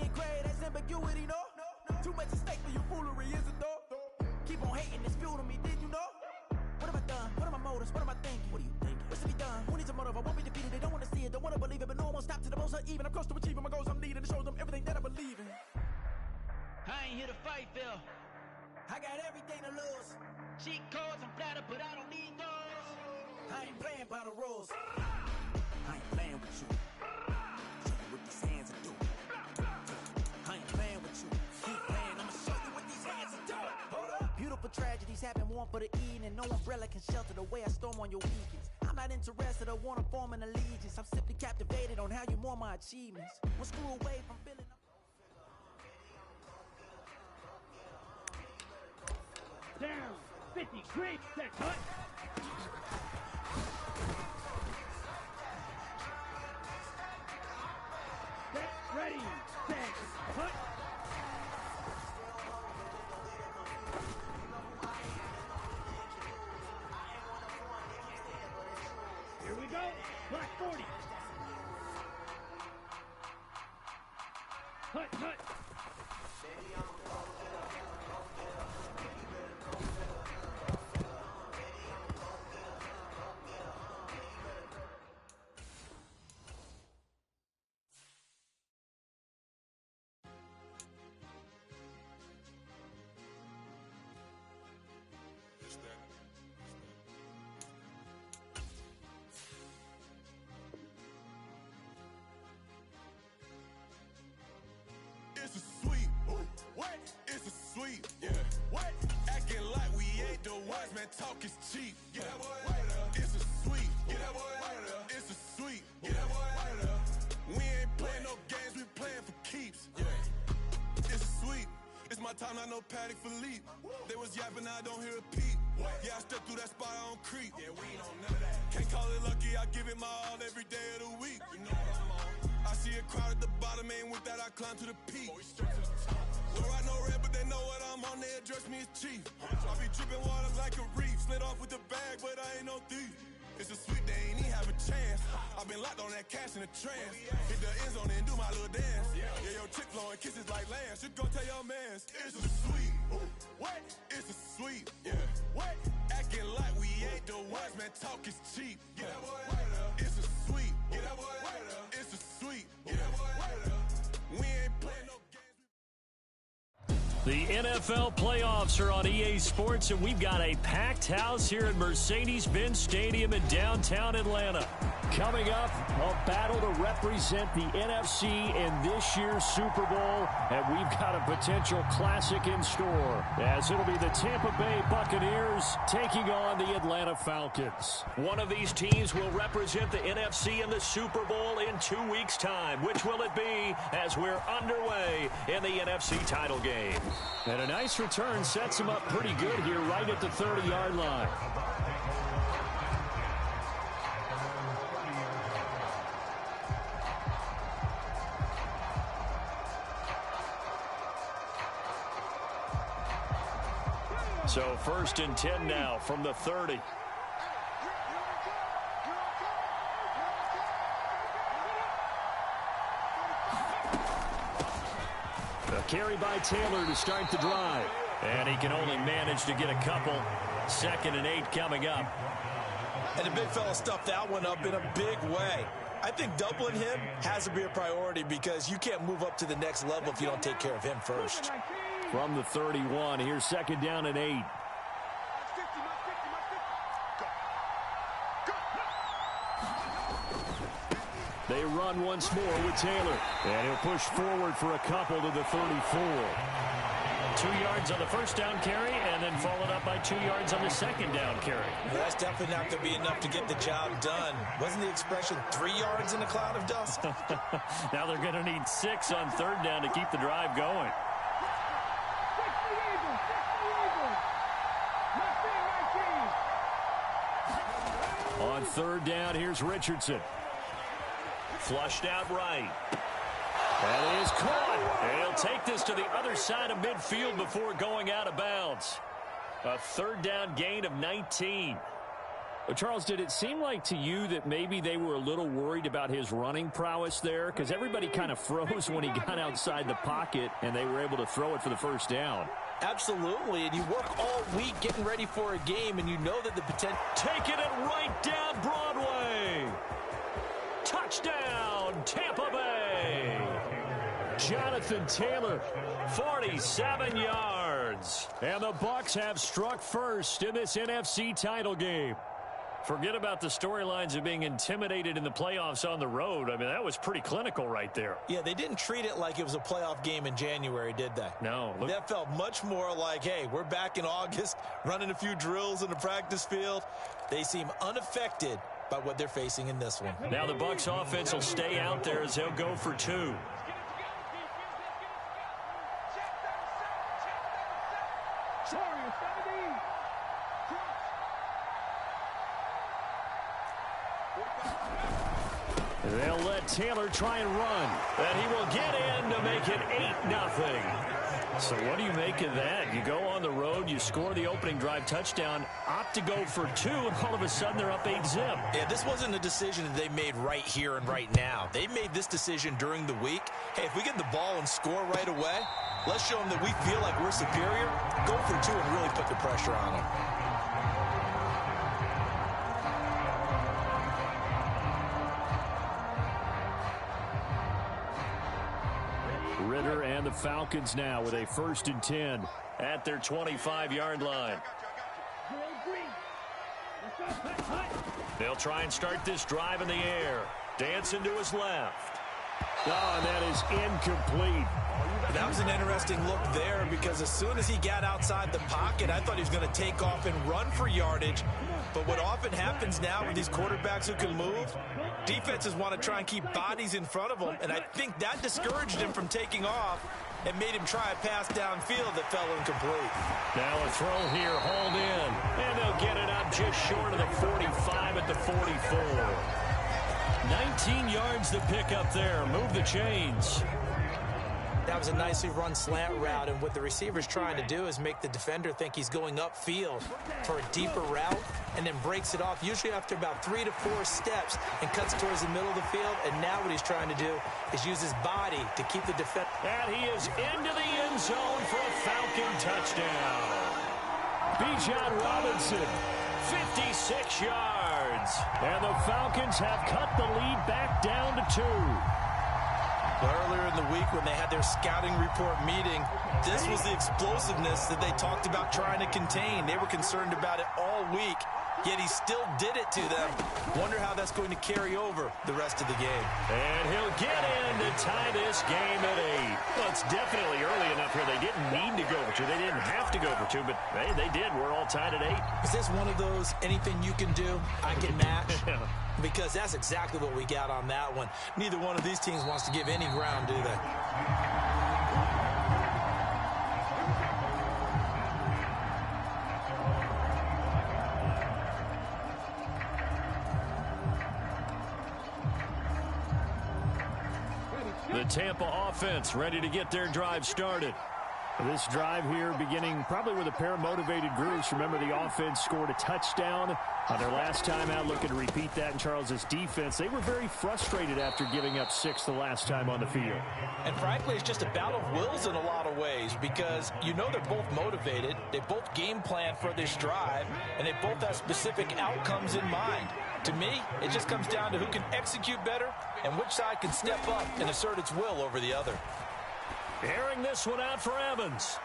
being great as ambiguity, no? Too much at stake for your foolery, is it though? Keep on hating, it's fuel to me, did you know? What have I done? What are my motives? What am I thinking? What are you thinking? What's to be done? Who needs a motive? I won't be defeated. They don't want to see it, don't want to believe it, but no one won't stop to the most even. I'm close to achieving my goals. I'm needing to show them everything that I believe in. I ain't here to fight, Phil. I got everything to lose. Cheat codes, I'm flattered, but I don't need those. I ain't playing by the rules. I ain't playing with you. Show you what these hands are doing. I ain't playing with you. Keep playing, I'ma show you what these hands are doing. Hold up. Beautiful tragedies happen, one for the evening. No umbrella can shelter the way I storm on your weekends. I'm not interested or wanna form an allegiance. I'm simply captivated on how you mourn my achievements. One screw away from feeling. Down, 50, great, set, cut. Set, ready, set, cut. Here we go, Black 40. Cut, cut. It's a sweep. What? It's a sweep. Yeah. What? Acting like we ain't the ones, man. Talk is cheap. Get that boy out of there. It's a sweep. Get that boy out of there. It's a sweep. Get that boy out of there. We ain't playing no games, we playing for keeps. Yeah. It's a sweep. It's my time, not no Paddock for leap. They was yapping, I don't hear a peep. Yeah, I step through that spot, I don't creep. Yeah, we ain't on none of that. Can't call it lucky, I give it my all every day of the week. You know what I'm on. I see a crowd at the bottom, and with that I climb to the peak. Don't ride no red, but they know what I'm on, they address me as chief. I be dripping water like a reef, slid off with the bag, but I ain't no thief. It's a sweep, they ain't even have a chance. I've been locked on that cash in a trance. Hit the end zone and do my little dance. Yeah, your chick blowing kisses like Lance. You go tell your mans, it's a sweep. What? It's a sweep. Yeah. What? Acting like we ain't the ones, man. Talk is cheap. Get that boy out of there. It's a sweep. Get that boy out of there. It's a sweep. Get that boy out of there. We ain't playing no games. The NFL playoffs are on EA Sports, and we've got a packed house here at Mercedes-Benz Stadium in downtown Atlanta. Coming up, a battle to represent the NFC in this year's Super Bowl, and we've got a potential classic in store, as it'll be the Tampa Bay Buccaneers taking on the Atlanta Falcons. One of these teams will represent the NFC in the Super Bowl in 2 weeks' time. Which will it be, as we're underway in the NFC title game? And a nice return sets him up pretty good here right at the 30-yard line. So 1st and 10 now from the 30. A carry by Taylor to start the drive. And he can only manage to get a couple. 2nd and 8 coming up. And the big fella stuffed that one up in a big way. I think doubling him has to be a priority because you can't move up to the next level if you don't take care of him first. From the 31, here's 2nd down and 8. They run once more with Taylor. And he'll push forward for a couple to the 34. 2 yards on the first down carry, and then followed up by 2 yards on the second down carry. Well, that's definitely not going to be enough to get the job done. Wasn't the expression 3 yards in a cloud of dust? Now they're going to need 6 on 3rd down to keep the drive going. On 3rd down, here's Richardson. Flushed out right. And he is caught. And he'll take this to the other side of midfield before going out of bounds. A 3rd down gain of 19. Well, Charles, did it seem like to you that maybe they were a little worried about his running prowess there? Because everybody kind of froze when he got outside the pocket, and they were able to throw it for the first down. Absolutely, and you work all week getting ready for a game, and you know that the potential... Taking it right down Broadway. Touchdown, Tampa Bay. Jonathan Taylor, 47 yards. And the Bucs have struck first in this NFC title game. Forget about the storylines of being intimidated in the playoffs on the road. I mean, that was pretty clinical right there. Yeah, they didn't treat it like it was a playoff game in January, did they? No. That felt much more like, hey, we're back in August, running a few drills in the practice field. They seem unaffected by what they're facing in this one. Now the Bucs offense will stay out there as they'll go for two. They'll let Taylor try and run. And he will get in to make it 8-0. So what do you make of that? You go on the road, you score the opening drive touchdown, opt to go for two, and all of a sudden they're up 8-0. Yeah, this wasn't a decision that they made right here and right now. They made this decision during the week. Hey, if we get the ball and score right away, let's show them that we feel like we're superior. Go for two and really put the pressure on them. Ritter and the Falcons now with a 1st and 10 at their 25-yard line. They'll try and start this drive in the air. Dancing to his left. Oh, and that is incomplete. That was an interesting look there because as soon as he got outside the pocket, I thought he was going to take off and run for yardage. But what often happens now with these quarterbacks who can move, defenses want to try and keep bodies in front of them, and I think that discouraged him from taking off and made him try a pass downfield that fell incomplete. Now a throw here, hauled in, and they'll get it up just short of the 45 at the 44. 19 yards to pick up there. Move the chains. That was a nicely run slant route, and what the receiver's trying to do is make the defender think he's going upfield for a deeper route and then breaks it off, usually after about 3 to 4 steps, and cuts towards the middle of the field. And now what he's trying to do is use his body to keep the defender. And he is into the end zone for a Falcon touchdown. Bijan Robinson, 56 yards. And the Falcons have cut the lead back down to 2. Earlier in the week when they had their scouting report meeting, this was the explosiveness that they talked about trying to contain. They were concerned about it all week, yet he still did it to them. Wonder how that's going to carry over the rest of the game. And he'll get in to tie this game at 8. Well, it's definitely early enough here. They didn't need to go for 2. They didn't have to go for 2, but hey, they did. We're all tied at 8. Is this one of those anything you can do, I can match? Because that's exactly what we got on that one. Neither one of these teams wants to give any ground, do they? The Tampa offense ready to get their drive started. This drive here beginning probably with a pair of motivated groups. Remember, the offense scored a touchdown on their last time out. Looking to repeat that in Charles's defense. They were very frustrated after giving up 6 the last time on the field. And frankly, it's just a battle of wills in a lot of ways because you know they're both motivated. They both game plan for this drive, and they both have specific outcomes in mind. To me, it just comes down to who can execute better and which side can step up and assert its will over the other. Airing this one out for Evans.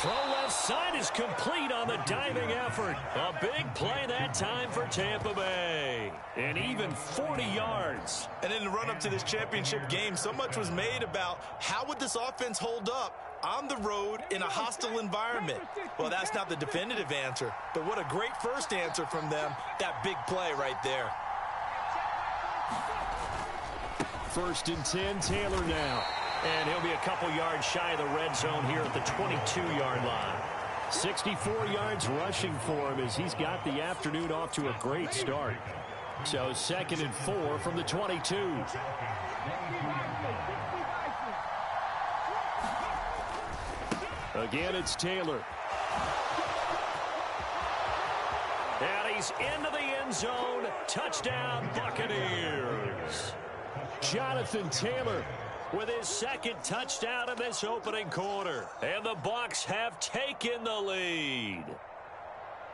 Throw left side is complete on the diving effort. A big play that time for Tampa Bay. And even 40 yards. And in the run-up to this championship game, so much was made about how would this offense hold up on the road in a hostile environment. Well, that's not the definitive answer, but what a great first answer from them. That big play right there. 1st and 10, Taylor now. And he'll be a couple yards shy of the red zone here at the 22-yard line. 64 yards rushing for him as he's got the afternoon off to a great start. So 2nd and 4 from the 22. Again, it's Taylor. And he and he's into the end zone. Touchdown, Buccaneers. Jonathan Taylor with his second touchdown in this opening quarter. And the Bucs have taken the lead.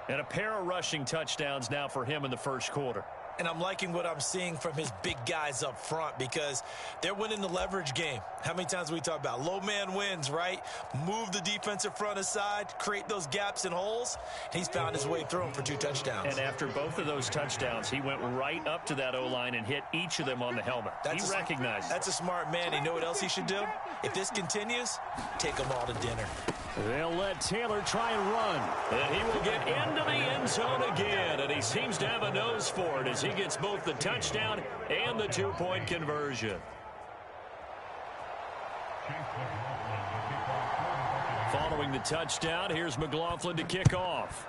And a pair of rushing touchdowns now for him in the first quarter. And I'm liking what I'm seeing from his big guys up front because they're winning the leverage game. How many times we talk about low man wins, right? Move the defensive front aside, create those gaps and holes. He's found his way through them for 2 touchdowns. And after both of those touchdowns, he went right up to that O-line and hit each of them on the helmet. He recognized it. That's a smart man. You know what else he should do? If this continues, take them all to dinner. They'll let Taylor try and run. And he will get into the end zone again. And he seems to have a nose for it as he gets both the touchdown and the 2-point conversion. Following the touchdown, here's McLaughlin to kick off.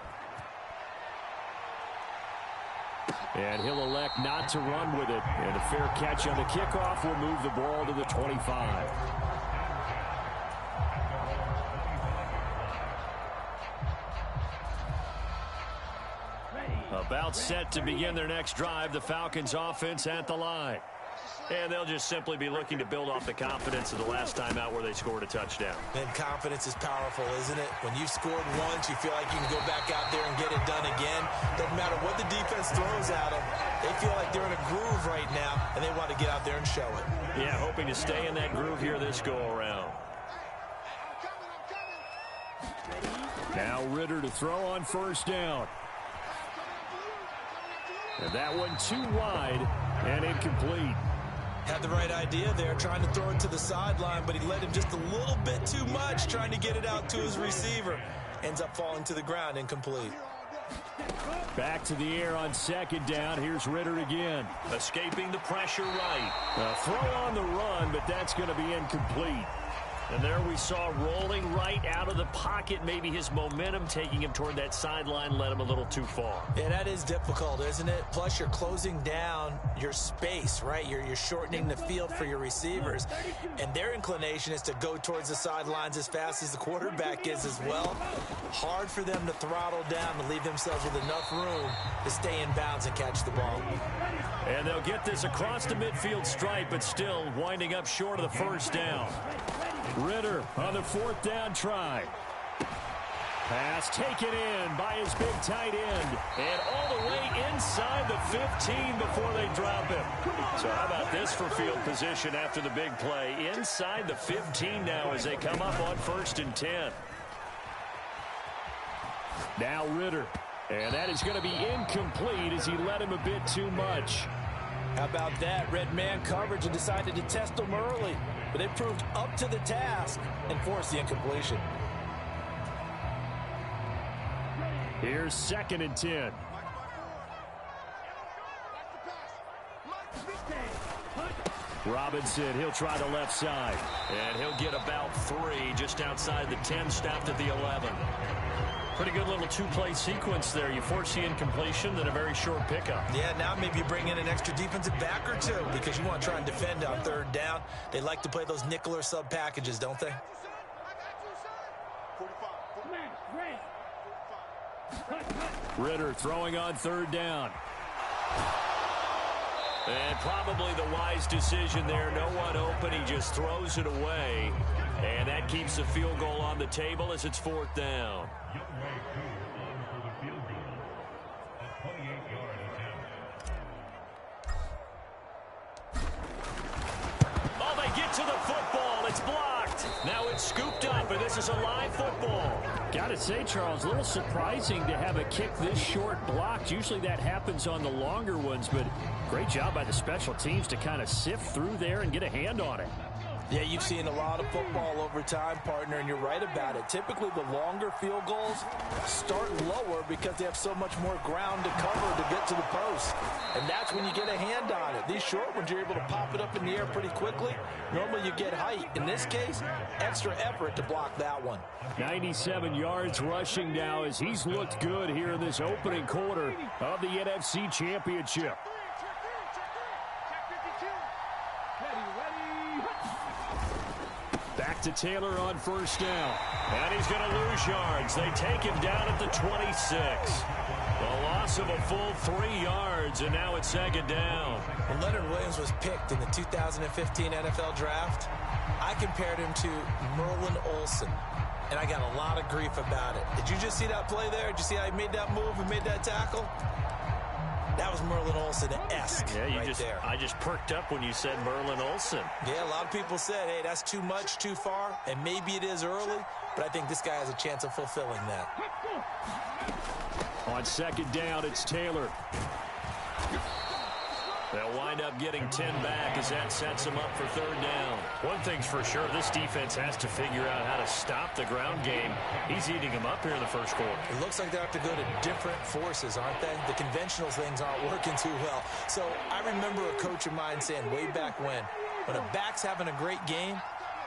And he'll elect not to run with it. And a fair catch on the kickoff will move the ball to the 25. About set to begin their next drive, the Falcons offense at the line. And they'll just simply be looking to build off the confidence of the last time out where they scored a touchdown. And confidence is powerful, isn't it? When you've scored once, you feel like you can go back out there and get it done again. Doesn't matter what the defense throws at them. They feel like they're in a groove right now, and they want to get out there and show it. Yeah, hoping to stay in that groove here this go-around. Now Ritter to throw on first down. And that one too wide and incomplete. Had the right idea there, trying to throw it to the sideline, but he let him just a little bit too much, trying to get it out to his receiver. Ends up falling to the ground, incomplete. Back to the air on second down. Here's Ritter again. Escaping the pressure right. A throw on the run, but that's going to be incomplete. And there we saw rolling right out of the pocket. Maybe his momentum taking him toward that sideline led him a little too far. Yeah, that is difficult, isn't it? Plus, you're closing down your space, right? You're shortening the field for your receivers. And their inclination is to go towards the sidelines as fast as the quarterback is as well. Hard for them to throttle down and leave themselves with enough room to stay in bounds and catch the ball. And they'll get this across the midfield stripe, but still winding up short of the first down. Ritter on the fourth down try. Pass taken in by his big tight end. And all the way inside the 15 before they drop him. So how about this for field position after the big play? Inside the 15 now as they come up on 1st and 10. Now Ritter. And that is going to be incomplete as he led him a bit too much. How about that? Red man coverage and decided to test them early. But they proved up to the task and forced the incompletion. Here's 2nd and 10. Robinson, he'll try the left side. And he'll get about 3 just outside the 10, stopped at the 11. Pretty good little 2-play sequence there. You force the incompletion, then a very short pickup. Yeah, now maybe you bring in an extra defensive back or 2 because you want to try and defend on 3rd down. They like to play those nickel or sub packages, don't they? Ritter throwing on 3rd down. And probably the wise decision there. No one open. He just throws it away. And that keeps the field goal on the table as it's 4th down. Oh, they get to the football. It's blocked. Now it's scooped up, and this is a live football. Got to say, Charles, a little surprising to have a kick this short blocked. Usually that happens on the longer ones, but great job by the special teams to kind of sift through there and get a hand on it. Yeah, you've seen a lot of football over time, partner, and you're right about it. Typically, the longer field goals start lower because they have so much more ground to cover to get to the post. And that's when you get a hand on it. These short ones, you're able to pop it up in the air pretty quickly. Normally, you get height. In this case, extra effort to block that one. 97 yards rushing now as he's looked good here in this opening quarter of the NFC Championship. Back to Taylor on 1st down. And he's going to lose yards. They take him down at the 26. The line loss of a full 3 yards, and now it's second down. When Leonard Williams was picked in the 2015 NFL Draft, I compared him to Merlin Olsen, and I got a lot of grief about it. Did you just see that play there? Did you see how he made that move and made that tackle? That was Merlin Olsen-esque there. I just perked up when you said Merlin Olsen. Yeah, a lot of people said, hey, that's too much, too far, and maybe it is early, but I think this guy has a chance of fulfilling that. On second down, it's Taylor. They'll wind up getting 10 back as that sets them up for third down. One thing's for sure, this defense has to figure out how to stop the ground game. He's eating them up here in the first quarter. It looks like they have to go to different forces, aren't they? The conventional things aren't working too well. So I remember a coach of mine saying way back when a back's having a great game,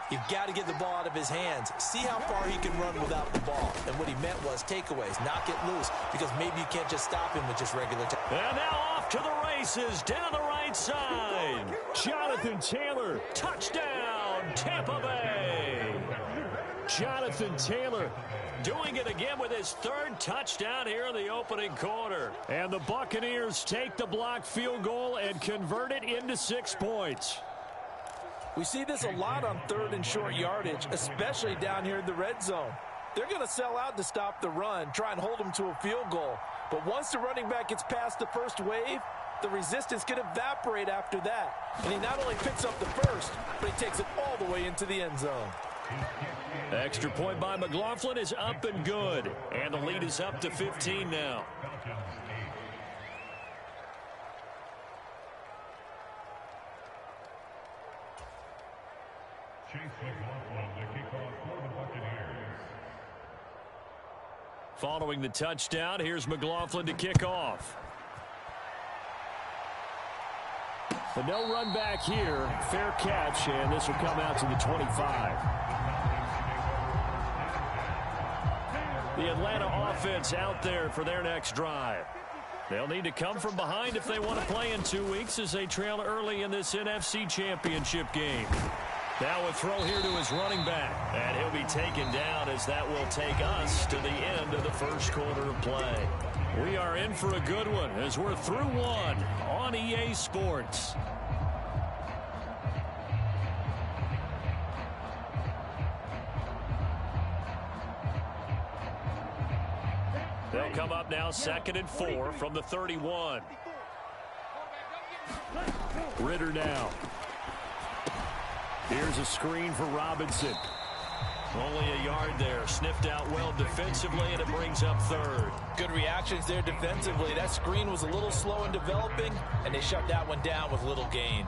you've got to get the ball out of his hands. See how far he can run without the ball. And what he meant was takeaways, knock it loose, because maybe you can't just stop him with just regular And now off to the races, down the right side. Jonathan Taylor, touchdown, Tampa Bay. Jonathan Taylor doing it again with his third touchdown here in the opening quarter. And the Buccaneers take the blocked field goal and convert it into 6 points. We see this a lot on third and short yardage, especially down here in the red zone. They're going to sell out to stop the run, try and hold them to a field goal. But once the running back gets past the first wave, the resistance can evaporate after that. And he not only picks up the first, but he takes it all the way into the end zone. Extra point by McLaughlin is up and good. And the lead is up to 15 now. Following the touchdown, here's McLaughlin to kick off. But no run back here. Fair catch, and this will come out to the 25. The Atlanta offense out there for their next drive. They'll need to come from behind if they want to play in 2 weeks as they trail early in this NFC Championship game. Now a throw here to his running back. And he'll be taken down as that will take us to the end of the first quarter of play. We are in for a good one as we're through one on EA Sports. They'll come up now 2nd and 4 from the 31. Ritter now. Here's a screen for Robinson. Only a yard there. Sniffed out well defensively, and it brings up third. Good reactions there defensively. That screen was a little slow in developing, and they shut that one down with little gain.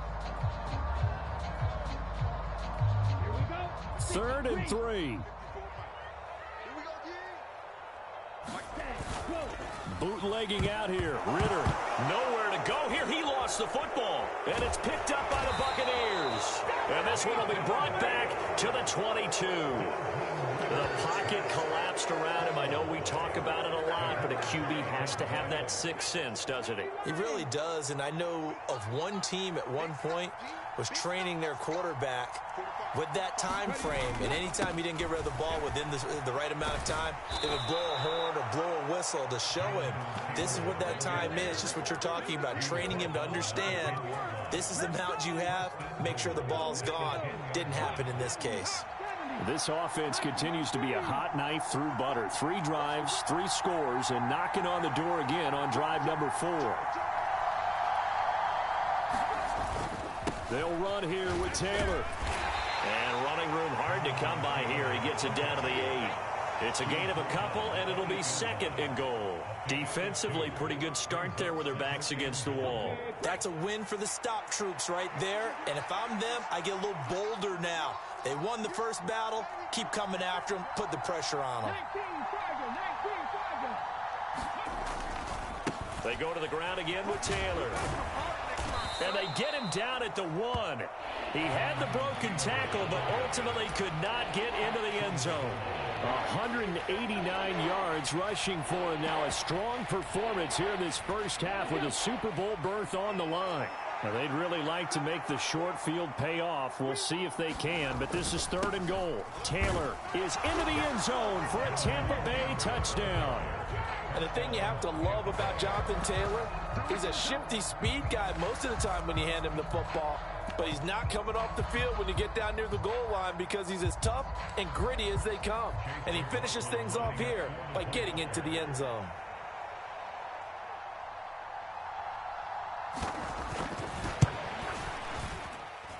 3rd and 3. Bootlegging out here. Ritter, nowhere to go here. He lost the football, and it's picked up by the Buccaneers. And this one will be brought back to the 22. The pocket collapsed around him. I know we talk about it a lot, but a QB has to have that sixth sense, doesn't he? He really does, and I know of one team at one point was training their quarterback with that time frame, and anytime he didn't get rid of the ball within the right amount of time, they would blow a horn or blow a whistle to show him this is what that time is, just what you're talking about, training him to understand this is the amount you have, make sure the ball's gone. Didn't happen in this case. This offense continues to be a hot knife through butter. 3 drives, 3 scores, and knocking on the door again on drive number 4. They'll run here with Taylor. And running room hard to come by here. He gets it down to the 8. It's a gain of a couple, and it'll be 2nd and goal. Defensively, pretty good start there with their backs against the wall. That's a win for the stop troops right there. And if I'm them, I get a little bolder now. They won the first battle. Keep coming after them. Put the pressure on them. They go to the ground again with Taylor. And they get him down at the 1. He had the broken tackle, but ultimately could not get into the end zone. 189 yards rushing for him now. A strong performance here in this first half with a Super Bowl berth on the line. Now, they'd really like to make the short field pay off. We'll see if they can, but this is 3rd and goal. Taylor is into the end zone for a Tampa Bay touchdown. And the thing you have to love about Jonathan Taylor, he's a shifty speed guy most of the time when you hand him the football. But he's not coming off the field when you get down near the goal line because he's as tough and gritty as they come. And he finishes things off here by getting into the end zone.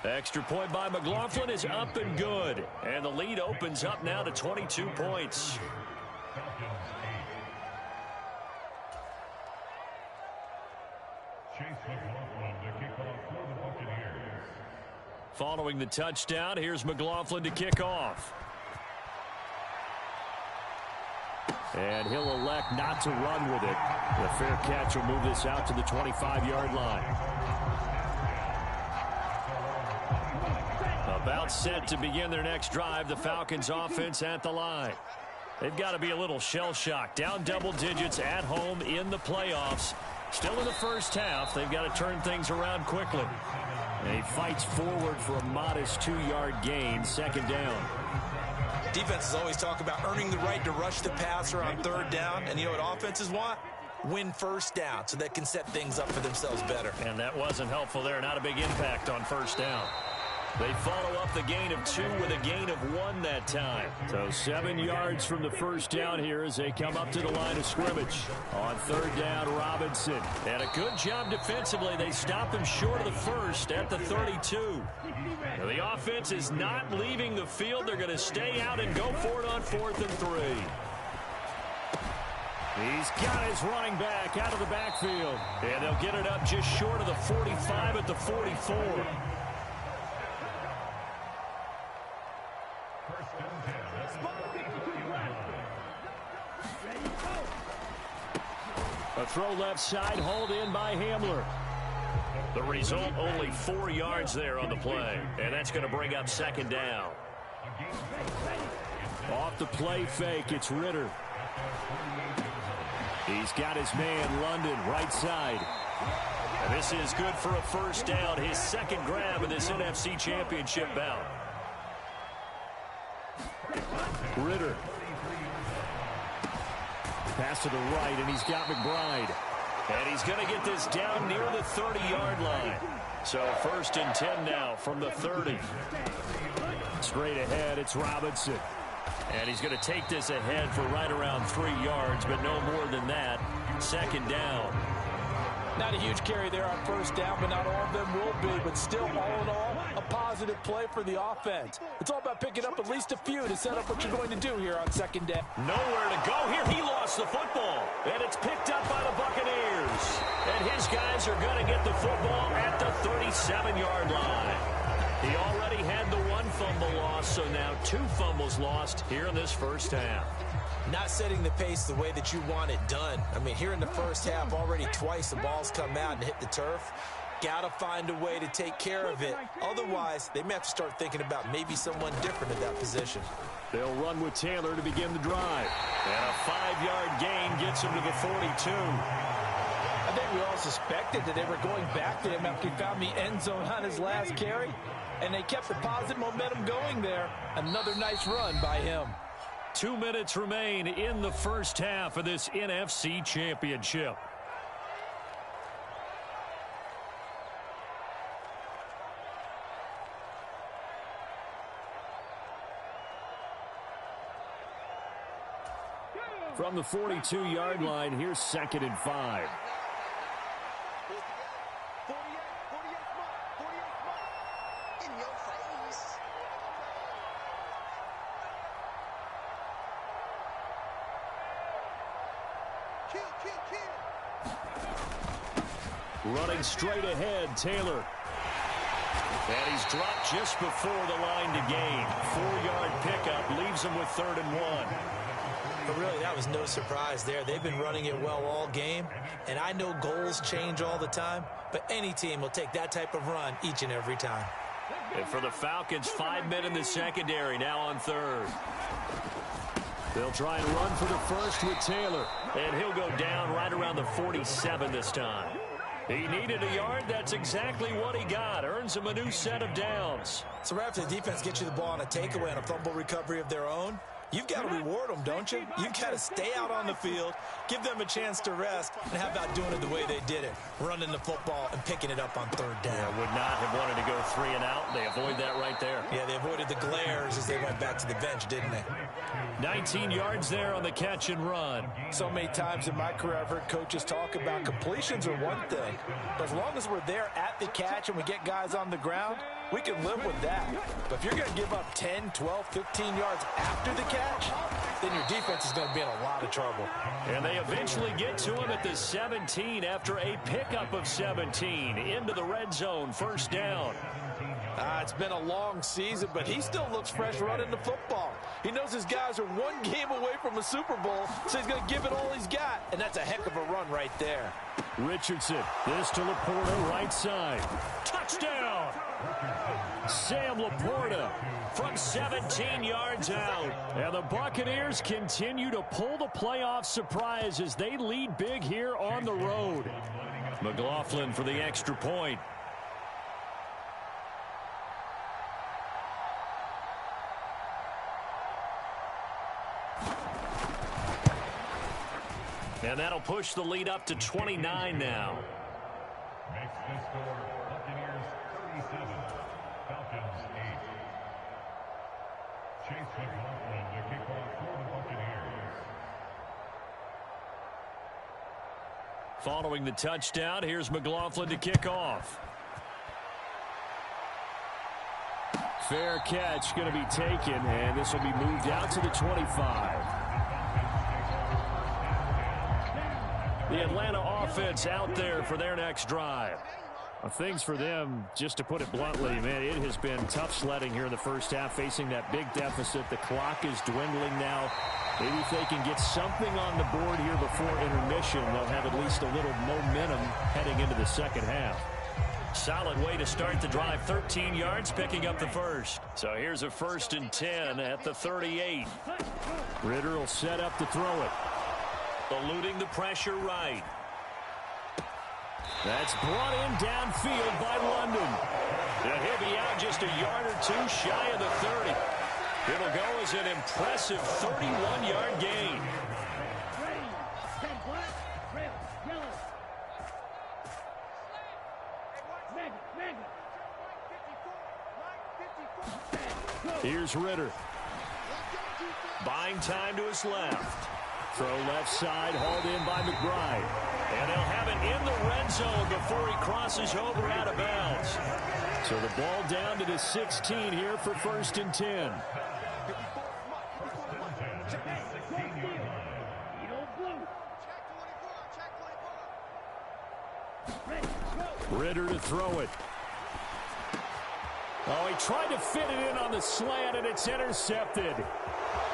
Extra point by McLaughlin is up and good. And the lead opens up now to 22 points. Following the touchdown, here's McLaughlin to kick off. And he'll elect not to run with it. The fair catch will move this out to the 25-yard line. About set to begin their next drive, the Falcons offense at the line. They've got to be a little shell-shocked. Down double digits at home in the playoffs. Still in the first half, they've got to turn things around quickly. And he fights forward for a modest 2-yard gain, 2nd down. Defenses always talk about earning the right to rush the passer on 3rd down. And you know what offenses want? Win 1st down so they can set things up for themselves better. And that wasn't helpful there. Not a big impact on 1st down. They follow up the gain of 2 with a gain of 1 that time. So 7 yards from the 1st down here as they come up to the line of scrimmage. On 3rd down, Robinson. And a good job defensively. They stop him short of the 1st at the 32. Now, the offense is not leaving the field. They're going to stay out and go for it on 4th and 3. He's got his running back out of the backfield. And they'll get it up just short of the 45 at the 44. A throw left side, hauled in by Hamler. The result, only 4 yards there on the play. And that's going to bring up 2nd down. Off the play fake, it's Ritter. He's got his man, London, right side. And this is good for a 1st down, his 2nd grab of this NFC Championship bout. Ritter. Pass to the right, and he's got McBride. And he's going to get this down near the 30-yard line. So 1st and 10 now from the 30. Straight ahead, it's Robinson. And he's going to take this ahead for right around 3 yards, but no more than that. 2nd down. Not a huge carry there on 1st down, but not all of them will be. But still, all in all, a positive play for the offense. It's all about picking up at least a few to set up what you're going to do here on 2nd down. Nowhere to go here. He lost the football. And it's picked up by the Buccaneers. And his guys are going to get the football at the 37-yard line. He already had the 1 fumble loss, so now 2 fumbles lost here in this 1st half. Not setting the pace the way that you want it done. I mean, here in the 1st half, already twice the ball's come out and hit the turf. Got to find a way to take care of it. Otherwise, they may have to start thinking about maybe someone different at that position. They'll run with Taylor to begin the drive. And a 5-yard gain gets him to the 42. I think we all suspected that they were going back to him after he found the end zone on his last carry. And they kept the positive momentum going there. Another nice run by him. 2 minutes remain in the 1st half of this NFC Championship. From the 42-yard line, here's 2nd and 5. Running straight ahead, Taylor. And he's dropped just before the line to gain. 4-yard pickup leaves him with 3rd and 1. But really, that was no surprise there. They've been running it well all game. And I know goals change all the time, but any team will take that type of run each and every time. And for the Falcons, 5 men in the secondary, now on 3rd. They'll try and run for the 1st with Taylor. And he'll go down right around the 47 this time. He needed a yard. That's exactly what he got. Earns him a new set of downs. So right after the defense gets you the ball on a takeaway and a fumble recovery of their own, you've got to reward them, don't you? You've got to stay out on the field, give them a chance to rest, and how about doing it the way they did it, running the football and picking it up on third down. Yeah, would not have wanted to go 3 and out. They avoid that right there. Yeah, they avoided the glares as they went back to the bench, didn't they? 19 yards there on the catch and run. So many times in my career, I've heard coaches talk about completions are one thing, but as long as we're there at the catch and we get guys on the ground, we can live with that. But if you're going to give up 10, 12, 15 yards after the catch, then your defense is going to be in a lot of trouble. And they eventually get to him at the 17 after a pickup of 17 into the red zone, first down. It's been a long season, but he still looks fresh running the football. He knows his guys are one game away from a Super Bowl, so he's going to give it all he's got, and that's a heck of a run right there. Richardson, this to Laporta, right side. Touchdown! Sam Laporta from 17 yards out. And the Buccaneers continue to pull the playoff surprise as they lead big here on the road. McLaughlin for the extra point. And that'll push the lead up to 29 now. Makes the score Buccaneers 37, Falcons 8. Chase McLaughlin to kick off for the Buccaneers. Following the touchdown, here's McLaughlin to kick off. Fair catch going to be taken, and this will be moved out to the 25. The Atlanta offense out there for their next drive. Things for them, just to put it bluntly, man, it has been tough sledding here in the first half, facing that big deficit. The clock is dwindling now. Maybe if they can get something on the board here before intermission, they'll have at least a little momentum heading into the second half. Solid way to start the drive. 13 yards, picking up the first. So here's a 1st and 10 at the 38. Ritter will set up to throw it. Eluding the pressure right. That's brought in downfield by London. And he'll be out just a yard or two shy of the 30. It'll go as an impressive 31-yard gain. Here's Ritter. Buying time to his left. Throw left side, hauled in by McBride. And they'll have it in the red zone before he crosses over out of bounds. So the ball down to the 16 here for 1st and 10. Ritter to throw it. Oh, he tried to fit it in on the slant, and it's intercepted.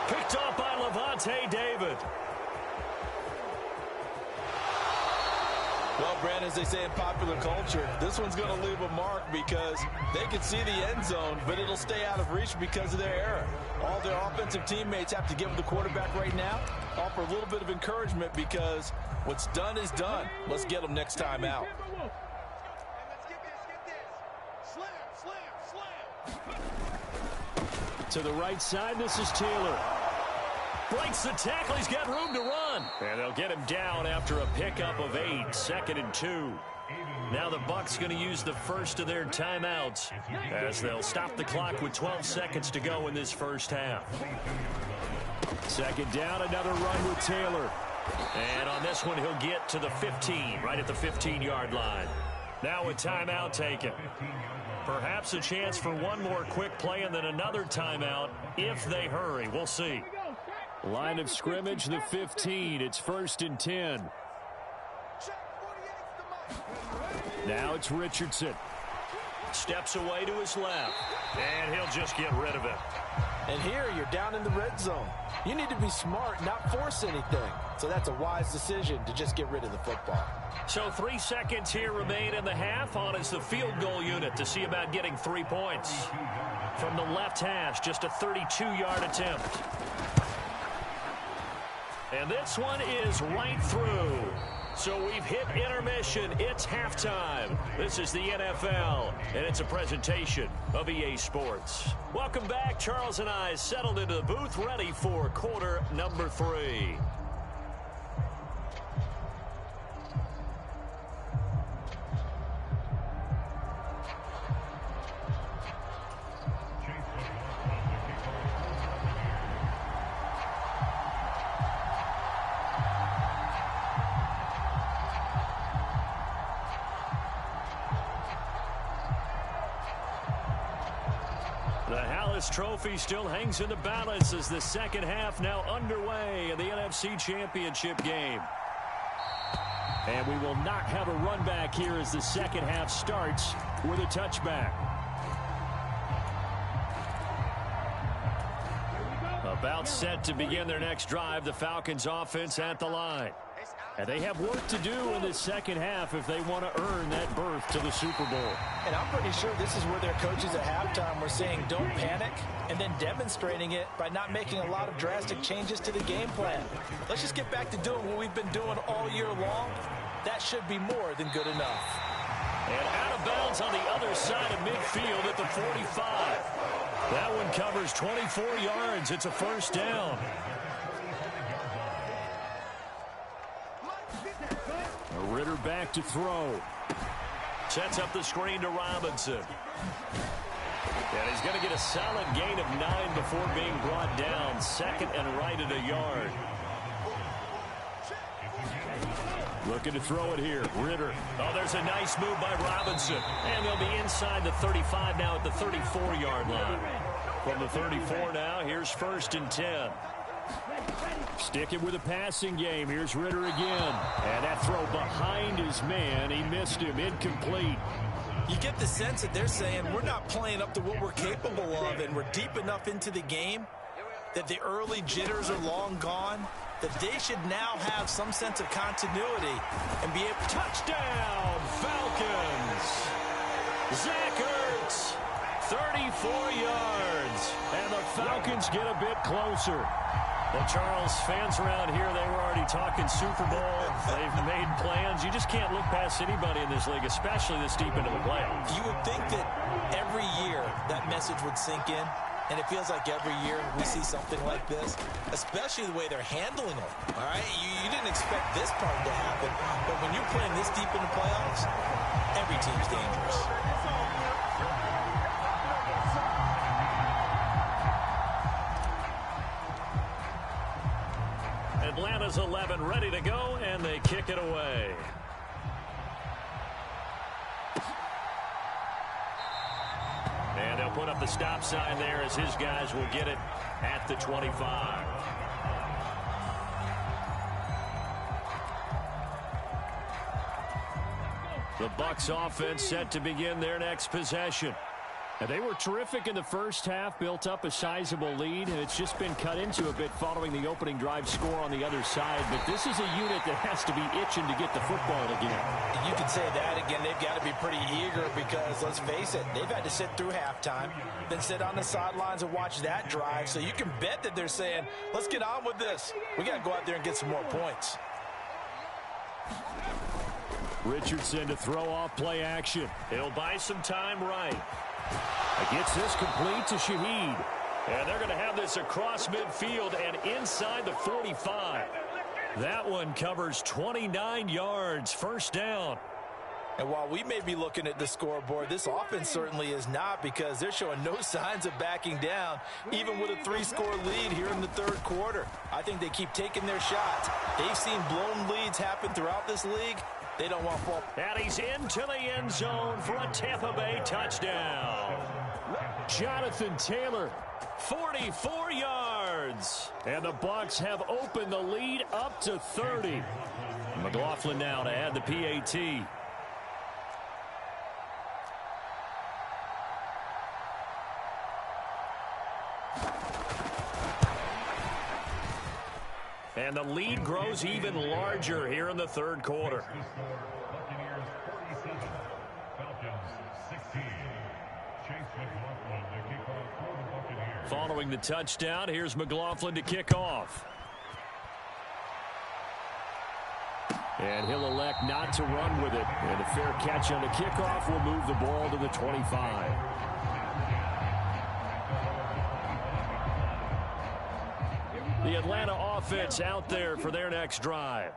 Picked off by Levante David. Well, Brandon, as they say in popular culture, this one's going to leave a mark because they can see the end zone, but it'll stay out of reach because of their error. All their offensive teammates have to give the quarterback right now, offer a little bit of encouragement because what's done is done. Let's get them next time out. To the right side, this is Taylor. Breaks the tackle. He's got room to run. And they'll get him down after a pickup of 8. 2nd and 2. Now the Bucs going to use the first of their timeouts as they'll stop the clock with 12 seconds to go in this first half. 2nd down, another run with Taylor. And on this one, he'll get to the 15, right at the 15-yard line. Now a timeout taken. Perhaps a chance for one more quick play and then another timeout if they hurry. We'll see. Line of scrimmage, the 15. It's 1st and 10. Now it's Richardson. Steps away to his left. And he'll just get rid of it. And here you're down in the red zone. You need to be smart, not force anything. So that's a wise decision to just get rid of the football. So 3 seconds here remain in the half. On is the field goal unit to see about getting 3 points. From the left hash, just a 32-yard attempt. And this one is right through. So we've hit intermission. It's halftime. This is the NFL, and it's a presentation of EA Sports. Welcome back. Charles and I settled into the booth, ready for quarter number 3. Trophy still hangs in the balance as the second half now underway in the NFC Championship game. And we will not have a run back here as the second half starts with a touchback. About set to begin their next drive, the Falcons offense at the line. And they have work to do in this second half if they want to earn that berth to the Super Bowl. And I'm pretty sure this is where their coaches at halftime were saying don't panic, and then demonstrating it by not making a lot of drastic changes to the game plan. Let's just get back to doing what we've been doing all year long. That should be more than good enough. And out of bounds on the other side of midfield at the 45. That one covers 24 yards. It's a first down. Ritter back to throw. Sets up the screen to Robinson. And he's going to get a solid gain of 9 before being brought down. Second and right at a yard. Looking to throw it here. Ritter. Oh, there's a nice move by Robinson. And they'll be inside the 35 now at the 34-yard line. From the 34 now, here's 1st and 10. Sticking with a passing game. Here's Ritter again. And that throw behind his man. He missed him. Incomplete. You get the sense that they're saying we're not playing up to what we're capable of, and we're deep enough into the game that the early jitters are long gone, that they should now have some sense of continuity and be able to... Touchdown, Falcons! Zach Ertz, 34 yards. And the Falcons get a bit closer. Well, Charles, fans around here, they were already talking Super Bowl. They've made plans. You just can't look past anybody in this league, especially this deep into the playoffs. You would think that every year that message would sink in, and it feels like every year we see something like this, especially the way they're handling them. All right, you didn't expect this part to happen, but when you're playing this deep in the playoffs, every team's dangerous. Atlanta's 11 ready to go, and they kick it away. And they'll put up the stop sign there as his guys will get it at the 25. The Bucs offense set to begin their next possession. And they were terrific in the first half, built up a sizable lead, and it's just been cut into a bit following the opening drive score on the other side. But this is a unit that has to be itching to get the football again. You could say that again. They've got to be pretty eager because, let's face it, they've had to sit through halftime, then sit on the sidelines and watch that drive. So you can bet that they're saying, let's get on with this. We got to go out there and get some more points. Richardson to throw off play action. He'll buy some time right. Gets this complete to Shaheed. And they're going to have this across midfield and inside the 45. That one covers 29 yards. First down. And while we may be looking at the scoreboard, this offense certainly is not, because they're showing no signs of backing down, even with a 3-score lead here in the third quarter. I think they keep taking their shots. They've seen blown leads happen throughout this league. They don't want fall. And he's into the end zone for a Tampa Bay touchdown. Jonathan Taylor, 44 yards. And the Bucs have opened the lead up to 30. McLaughlin now to add the PAT. And the lead grows even larger here in the third quarter. Following the touchdown, here's McLaughlin to kick off. And he'll elect not to run with it. And a fair catch on the kickoff will move the ball to the 25. The Atlanta offense out there for their next drive.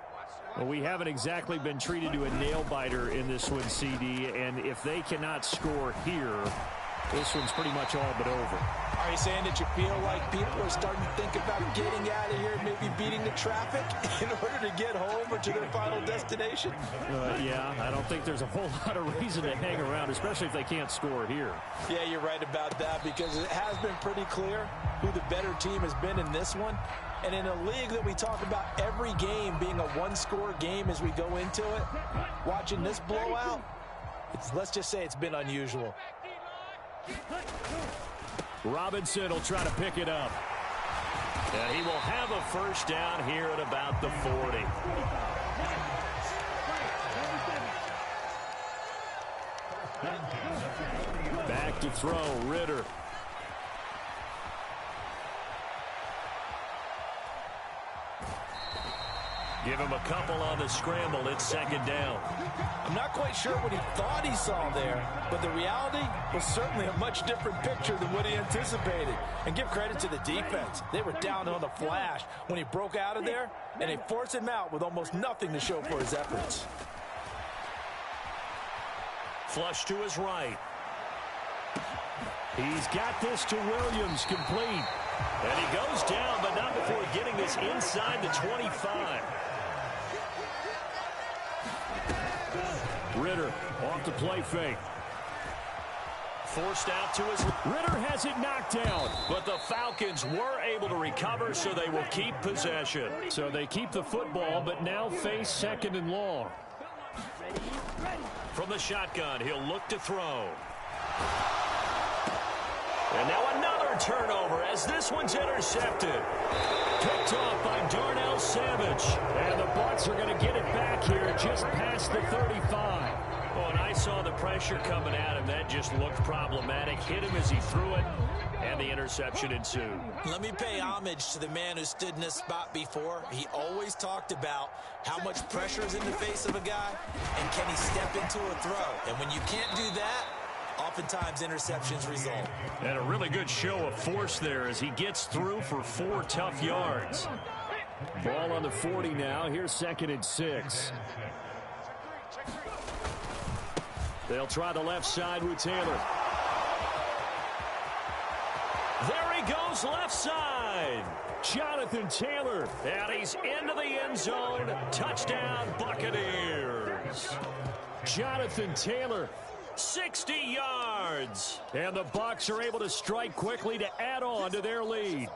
Well, we haven't exactly been treated to a nail-biter in this one, CD. And if they cannot score here, this one's pretty much all but over. Are you saying that you feel like people are starting to think about getting out of here, maybe beating the traffic in order to get home or to their final destination? Yeah, I don't think there's a whole lot of reason to hang around, especially if they can't score here. Yeah, you're right about that, because it has been pretty clear who the better team has been in this one. And in a league that we talk about every game being a one-score game as we go into it, watching this blowout, let's just say it's been unusual. Robinson will try to pick it up. And he will have a first down here at about the 40. Back to throw, Ritter. Give him a couple on the scramble. It's second down. I'm not quite sure what he thought he saw there, but the reality was certainly a much different picture than what he anticipated. And give credit to the defense. They were down on the flash when he broke out of there, and they forced him out with almost nothing to show for his efforts. Flush to his right. He's got this to Williams, complete. And he goes down, but not before getting this inside the 25. Ritter off the play fake. Forced out to his... Ritter has it knocked down, but the Falcons were able to recover, so they will keep possession. So they keep the football, but now face second and long. From the shotgun, he'll look to throw. And now another turnover as this one's intercepted. Picked off by Darnell Savage. And the Bucs are going to get it back here just past the 35. Oh, and I saw the pressure coming at him. That just looked problematic. Hit him as he threw it, and the interception ensued. Let me pay homage to the man who stood in this spot before. He always talked about how much pressure is in the face of a guy, and can he step into a throw. And when you can't do that, oftentimes interceptions result. And a really good show of force there as he gets through for 4 tough yards. Ball on the 40 now. Here's second and 6. They'll try the left side with Taylor. There he goes, left side. Jonathan Taylor, and he's into the end zone. Touchdown, Buccaneers. Jonathan Taylor, 60 yards. And the Bucs are able to strike quickly to add on to their lead.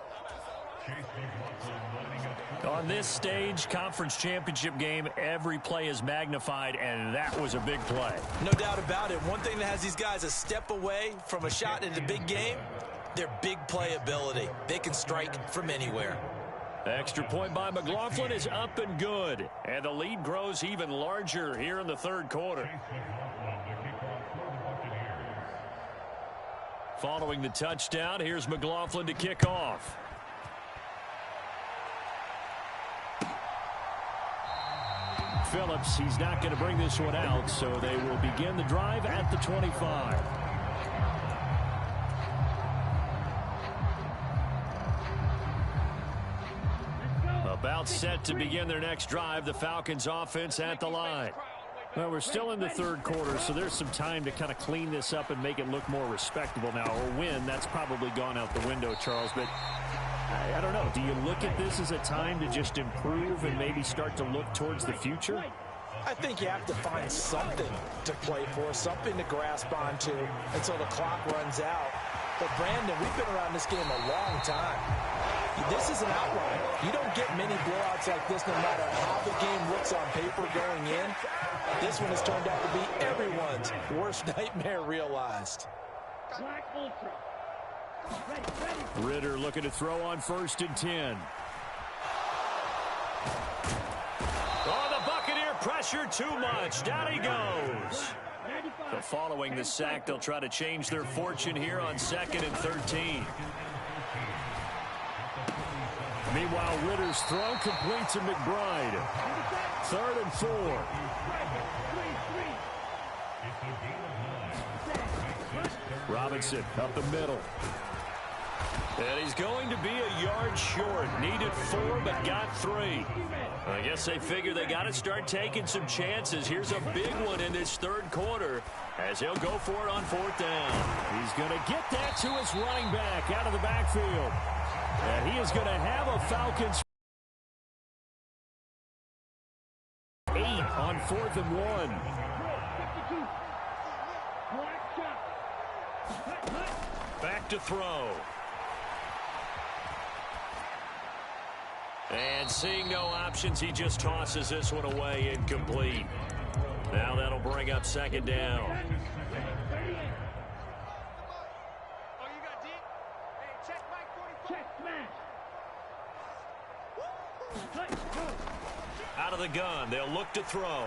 On this stage, conference championship game, every play is magnified, and that was a big play. No doubt about it. One thing that has these guys a step away from a shot in the big game, their big play ability. They can strike from anywhere. Extra point by McLaughlin is up and good. And the lead grows even larger here in the third quarter. Following the touchdown, here's McLaughlin to kick off. Phillips, he's not going to bring this one out, so they will begin the drive at the 25. About set to begin their next drive, the Falcons offense at the line. Well, we're still in the third quarter, so there's some time to kind of clean this up and make it look more respectable now. Or win, that's probably gone out the window, Charles. But I don't know. Do you look at this as a time to just improve and maybe start to look towards the future? I think you have to find something to play for, something to grasp onto until the clock runs out. But, Brandon, we've been around this game a long time. This is an outlier. You don't get many blowouts like this no matter how the game looks on paper going in. This one has turned out to be everyone's worst nightmare realized. Ritter looking to throw on 1st and 10. Oh, the Buccaneer pressure too much. Down he goes. So following the sack, they'll try to change their fortune here on 2nd and 13. Meanwhile, Ritter's throw complete to McBride. 3rd and 4. Robinson up the middle. And he's going to be a yard short. Needed 4, but got 3. I guess they figure they got to start taking some chances. Here's a big one in this 3rd quarter as he'll go for it on 4th down. He's going to get that to his running back out of the backfield. And he is going to have a Falcons 8 on 4th and 1. Back to throw. And seeing no options, he just tosses this one away, incomplete. Now that'll bring up 2nd down. Out of the gun, they'll look to throw.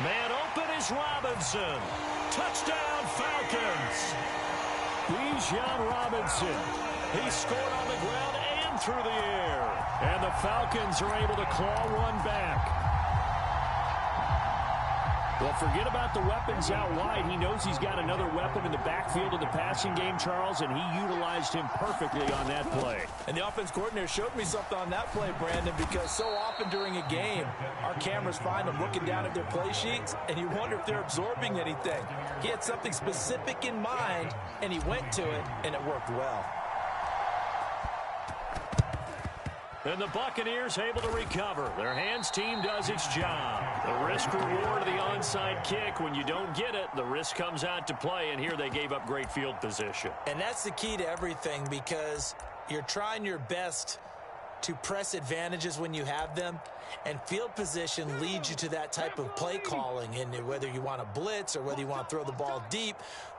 Man open is Robinson. Touchdown, Falcons. Bijan Robinson. He scored on the ground and through the air. And the Falcons are able to claw one back. Well, forget about the weapons out wide. He knows he's got another weapon in the backfield of the passing game, Charles, and he utilized him perfectly on that play. And the offense coordinator showed me something on that play, Brandon, because so often during a game, our cameras find them looking down at their play sheets, and you wonder if they're absorbing anything. He had something specific in mind, and he went to it, and it worked well. And the Buccaneers able to recover. Their hands team does its job. The risk reward of the onside kick. When you don't get it, the risk comes out to play, and here they gave up great field position. And that's the key to everything, because you're trying your best to press advantages when you have them, and field position leads you to that type of play calling. And whether you want to blitz or whether you want to throw the ball deep,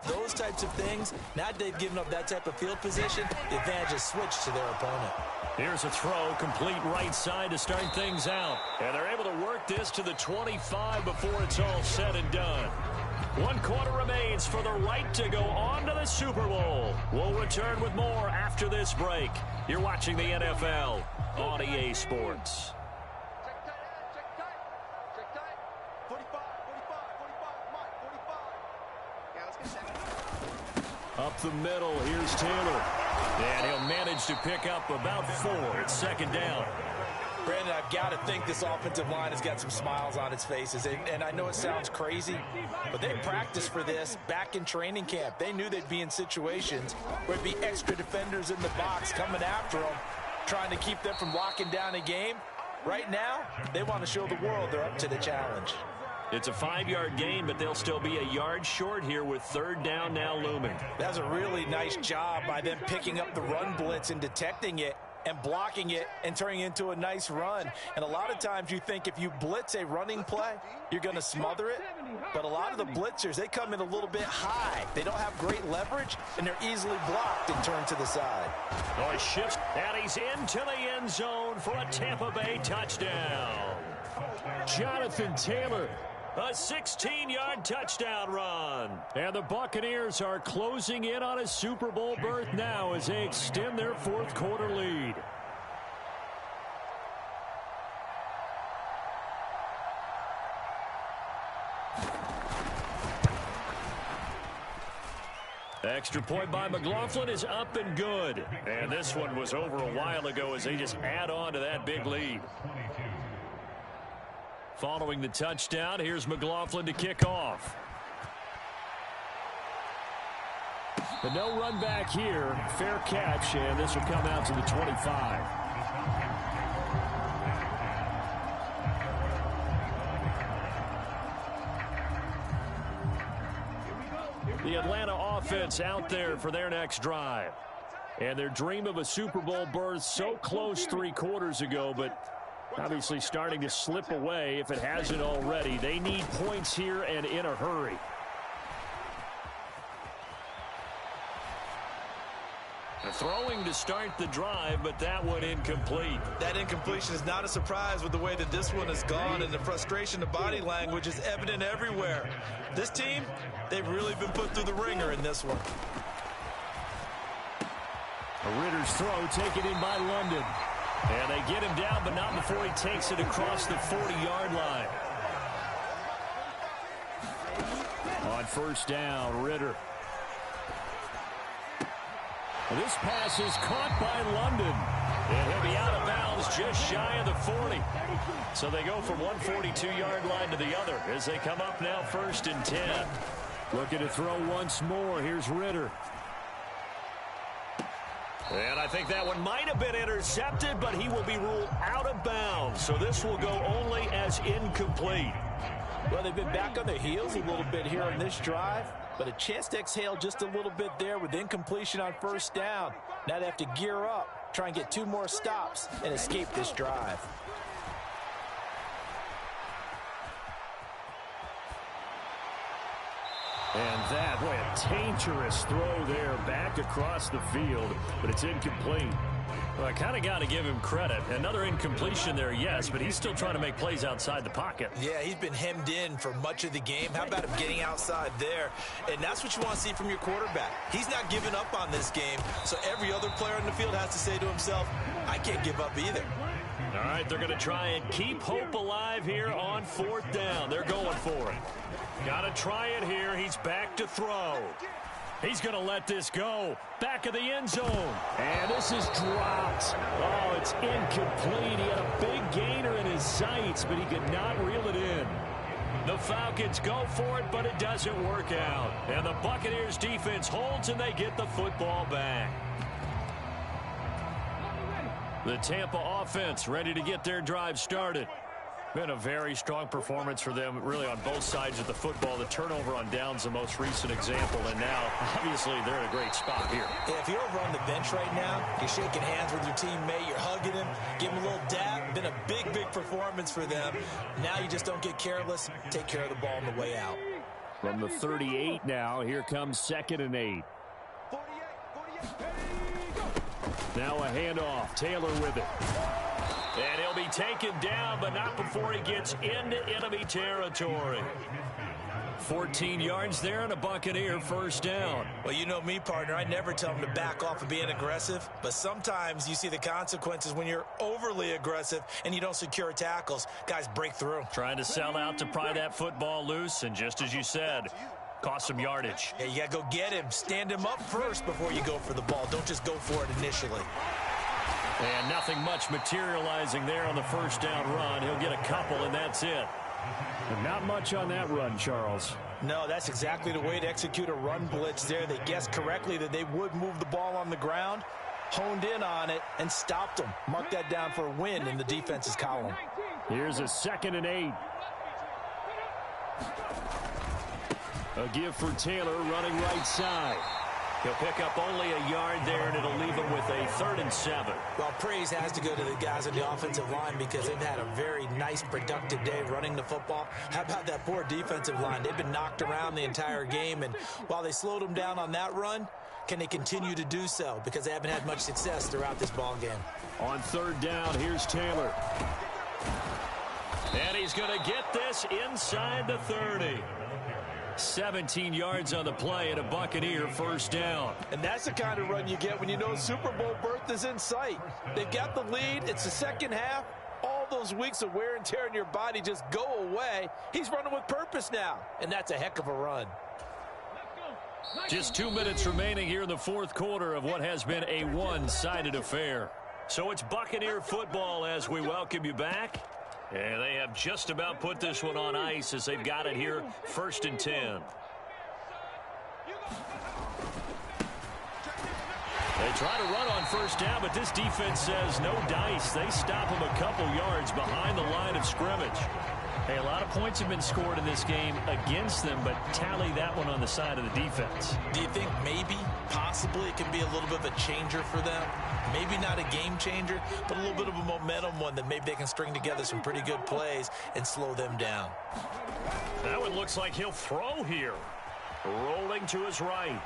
those types of things, now that they've given up that type of field position, the advantage is switched to their opponent. Here's a throw, complete right side to start things out. And they're able to work this to the 25 before it's all said and done. 1 quarter remains for the right to go on to the Super Bowl. We'll return with more after this break. You're watching the NFL on EA Sports. Up the middle, here's Taylor. And he'll manage to pick up about 4. It's 2nd down. Brandon, I've got to think this offensive line has got some smiles on its faces. And I know it sounds crazy, but they practiced for this back in training camp. They knew they'd be in situations where there'd be extra defenders in the box coming after them, trying to keep them from locking down a game. Right now, they want to show the world they're up to the challenge. It's a 5-yard gain, but they'll still be a yard short here with 3rd down now looming. That's a really nice job by them picking up the run blitz and detecting it and blocking it and turning it into a nice run. And a lot of times you think if you blitz a running play, you're going to smother it. But a lot of the blitzers, they come in a little bit high. They don't have great leverage, and they're easily blocked and turned to the side. Oh, he shifts, and he's into the end zone for a Tampa Bay touchdown. Jonathan Taylor. A 16-yard touchdown run. And the Buccaneers are closing in on a Super Bowl berth now as they extend their 4th quarter lead. Extra point by McLaughlin is up and good. And this one was over a while ago as they just add on to that big lead. Following the touchdown, here's McLaughlin to kick off. The no run back here, fair catch, and this will come out to the 25. The Atlanta offense out there for their next drive. And their dream of a Super Bowl berth so close 3 quarters ago, but obviously starting to slip away if it hasn't already. They need points here and in a hurry. Throwing to start the drive, but that one incomplete. That incompletion is not a surprise with the way that this one has gone, and the frustration of body language is evident everywhere. This team, they've really been put through the ringer in this one. Ritter's throw taken in by London. And they get him down, but not before he takes it across the 40-yard line. On first down, Ritter. This pass is caught by London. And he'll be out of bounds just shy of the 40. So they go from one 42-yard line to the other as they come up now 1st and 10. Looking to throw once more. Here's Ritter. And I think that one might have been intercepted, but he will be ruled out of bounds. So this will go only as incomplete. Well, they've been back on their heels a little bit here on this drive, but a chance to exhale just a little bit there with incompletion on first down. Now they have to gear up, try and get 2 more stops, and escape this drive. And that, boy, a dangerous throw there back across the field, but it's incomplete. Well, I kind of got to give him credit. Another incompletion there, yes, but he's still trying to make plays outside the pocket. Yeah, he's been hemmed in for much of the game. How about him getting outside there? And that's what you want to see from your quarterback. He's not giving up on this game, so every other player on the field has to say to himself, I can't give up either. All right, they're going to try and keep hope alive here on 4th down. They're going for it. Got to try it here. He's back to throw. He's going to let this go. Back of the end zone. And this is dropped. Oh, it's incomplete. He had a big gainer in his sights, but he could not reel it in. The Falcons go for it, but it doesn't work out. And the Buccaneers defense holds, and they get the football back. The Tampa offense ready to get their drive started. Been a very strong performance for them, really, on both sides of the football. The turnover on downs, the most recent example, and now, obviously, they're in a great spot here. Yeah, if you're over on the bench right now, you're shaking hands with your teammate, you're hugging him, give him a little dab. Been a big, big performance for them. Now you just don't get careless. Take care of the ball on the way out. From the 38 now, here comes 2nd and 8. Now a handoff. Taylor with it. And he'll be taken down, but not before he gets into enemy territory. 14 yards there and a Buccaneer first down. Well, you know me, partner. I never tell them to back off of being aggressive, but sometimes you see the consequences when you're overly aggressive and you don't secure tackles. Guys break through. Trying to sell out to pry that football loose, and just as you said, cost some yardage. Yeah, you got to go get him. Stand him up first before you go for the ball. Don't just go for it initially. And nothing much materializing there on the first down run. He'll get a couple, and that's it. And not much on that run, Charles. No, that's exactly the way to execute a run blitz there. They guessed correctly that they would move the ball on the ground, honed in on it, and stopped them. Mark that down for a win in the defense's column. Here's a 2nd and 8. A give for Taylor running right side. He'll pick up only a yard there, and it'll leave him with a 3rd and 7. Well, praise has to go to the guys on the offensive line because they've had a very nice, productive day running the football. How about that poor defensive line? They've been knocked around the entire game, and while they slowed them down on that run, can they continue to do so? Because they haven't had much success throughout this ball game. On 3rd down, here's Taylor. And he's going to get this inside the 30. 17 yards on the play and a Buccaneer first down. And that's the kind of run you get when you know Super Bowl berth is in sight. They've got the lead. It's the second half. All those weeks of wear and tear in your body just go away. He's running with purpose now, and that's a heck of a run. Just 2 minutes remaining here in the 4th quarter of what has been a one-sided affair. So it's Buccaneer football as we welcome you back. And they have just about put this one on ice as they've got it here, 1st and 10. They try to run on first down, but this defense says no dice. They stop them a couple yards behind the line of scrimmage. Hey, a lot of points have been scored in this game against them, but tally that one on the side of the defense. Do you think maybe, possibly, it can be a little bit of a changer for them? Maybe not a game changer, but a little bit of a momentum one that maybe they can string together some pretty good plays and slow them down. That one looks like he'll throw here. Rolling to his right.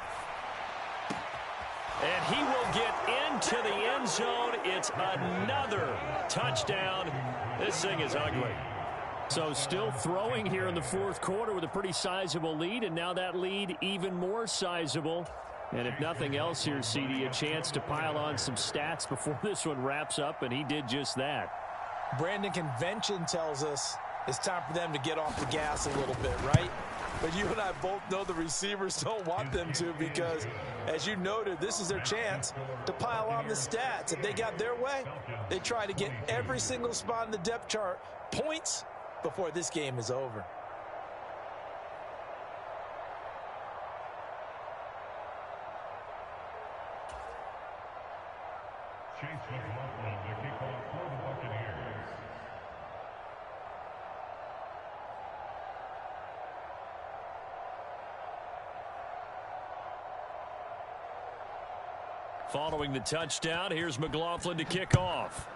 And he will get into the end zone. It's another touchdown. This thing is ugly. So still throwing here in the 4th quarter with a pretty sizable lead, and now that lead even more sizable And if nothing else here, CD, a chance to pile on some stats before this one wraps up, and he did just that. Brandon, convention tells us it's time for them to get off the gas a little bit, right? But you and I both know the receivers don't want them to because, as you noted, this is their chance to pile on the stats. If they got their way, they try to get every single spot in the depth chart points before this game is over. Chase McLaughlin to kick off for the Buccaneers. Following the touchdown, here's McLaughlin to kick off.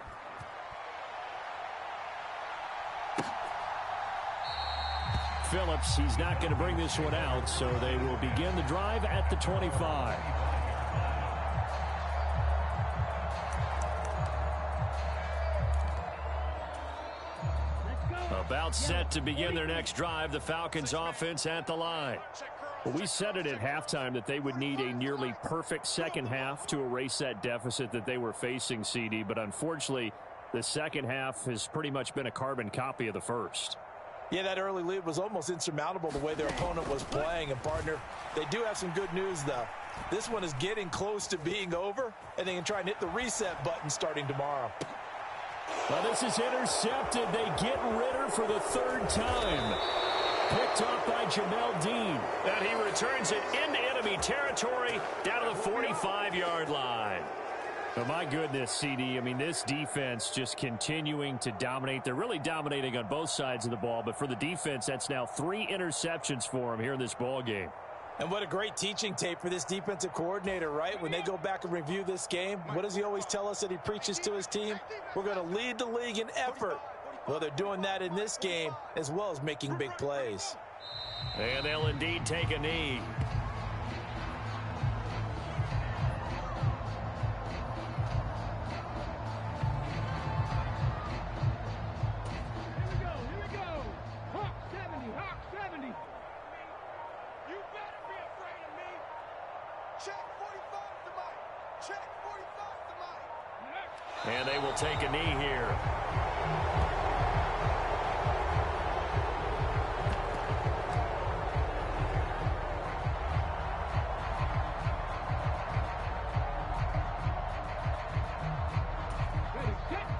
Phillips, he's not going to bring this one out, so they will begin the drive at the 25. About set to begin their next drive, the Falcons offense at the line. Well, we said it at halftime that they would need a nearly perfect second half to erase that deficit that they were facing, CD, but unfortunately, the second half has pretty much been a carbon copy of the first. Yeah, that early lead was almost insurmountable the way their opponent was playing. And, partner, they do have some good news, though. This one is getting close to being over, and they can try and hit the reset button starting tomorrow. Well, this is intercepted. They get Ritter for the third time. Picked off by Jamel Dean. And he returns it into enemy territory down to the 45-yard line. Oh, my goodness, CD. I mean, this defense just continuing to dominate. They're really dominating on both sides of the ball. But for the defense, that's now 3 interceptions for them here in this ball game. And what a great teaching tape for this defensive coordinator, right? When they go back and review this game, what does he always tell us that he preaches to his team? We're going to lead the league in effort. Well, they're doing that in this game as well as making big plays. And they'll indeed take a knee. Here we go. Hawk 70, Hawk 70. You better be afraid of me. Check 45 to Mike. Check 45 to Mike. And they will take a knee here.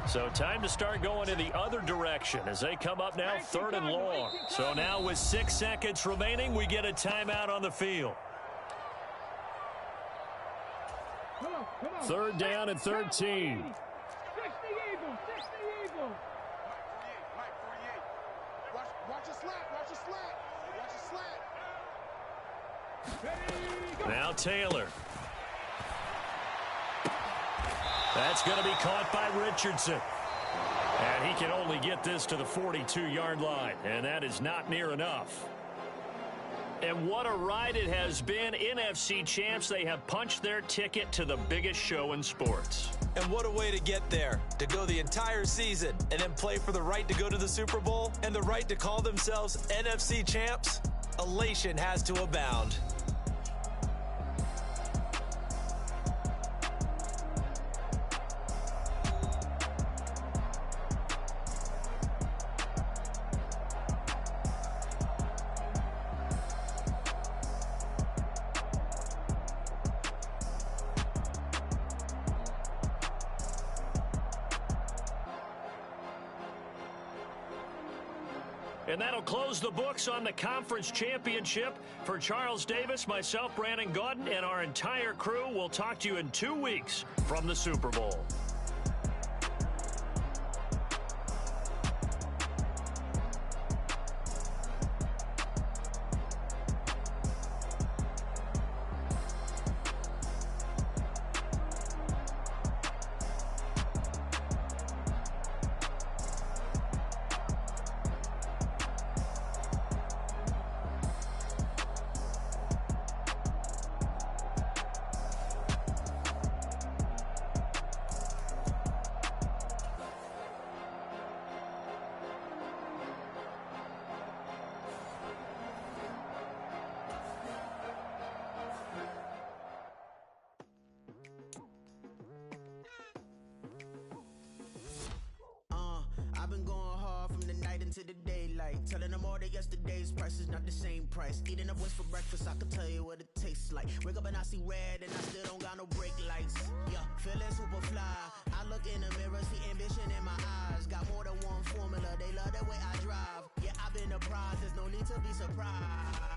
So time to start going in the other direction as they come up now 3rd and long. So now with 6 seconds remaining, we get a timeout on the field. 3rd down and 13. 60 Eagles, 60 Eagles. Mike 48. Watch your slant, watch your slant. Watch your slant. Now Taylor. That's going to be caught by Richardson. And he can only get this to the 42-yard line, and that is not near enough. And what a ride it has been. NFC champs, they have punched their ticket to the biggest show in sports. And what a way to get there, to go the entire season and then play for the right to go to the Super Bowl and the right to call themselves NFC champs. Elation has to abound. And that'll close the books on the conference championship. For Charles Davis, myself, Brandon Gaudin, and our entire crew, we'll talk to you in 2 weeks from the Super Bowl. like. Telling them all that yesterday's price is not the same price. Eating up wings for breakfast, I can tell you what it tastes like. Wake up and I see red and I still don't got no brake lights. Yeah, feeling super fly. I look in the mirror, see ambition in my eyes. Got more than one formula, they love the way I drive. Yeah, I've been apprised, there's no need to be surprised.